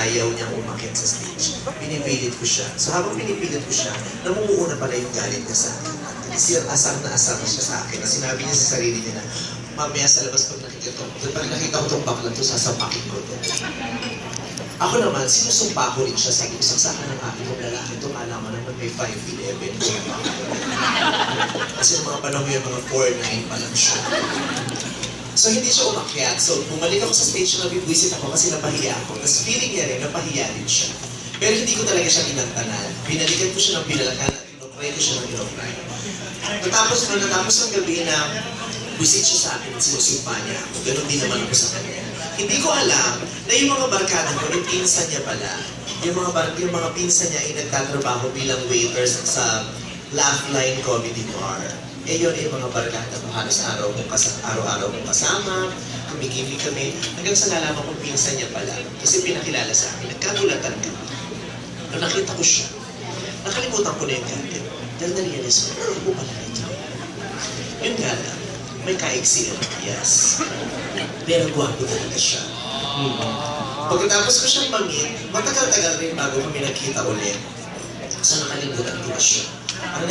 ayaw niyang umakyat sa stage. Pinipilit ko siya. So habang pinipilit ko siya, namumuo na pala yung galit niya sa akin. Asar na siya sa akin. Na sinabi niya sa sarili niya na, mamaya sa labas pag nakita ko itong baklan to, sasapakin ko to. Ako naman, sinusumpa ko rin siya. Sabi ko, saksakan ng aking kong lalaki. Ito, alam mo naman may 5'11". Kasi ng mga panahon yung mga 4'9" pa lang siya. So hindi siya umakyat. So bumalik ako sa stage na nabibwisit ako kasi napahiya ako. Tapos feeling niya rin, napahiya rin siya. Pero hindi ko talaga siya inantanan. Pinalikan ko siya ng pinalakan at inopray ko siya ng inopray. Natapos ng gabi na buwisit siya sa akin at sinusumpa niya ako. Ganon din naman ako sa kanya. Hindi ko alam na yung mga barkada ko, yung pinsan niya pala. Yung mga pinsan niya ay nagtatrabaho bilang waiters sa Laugh Line Comedy Bar. Eh yun yung mga barkada ko, halos araw-araw kong kasama, kumikimik kami, hanggang sa nalaman kong pinsan niya pala. Kasi pinakilala sa akin, nagkagulatan kami. Nung nakita ko siya, nakalimutan ko na yung galit. Dahil na-realize ko, ano pala ito? Yun nga lang, may kaiksi na yes. Pero gwapo talaga siya. Pagkatapos ko siyang mangit, matagal-tagal rin bago kami nagkita ulit. So nakalimutan ko na siya. Ang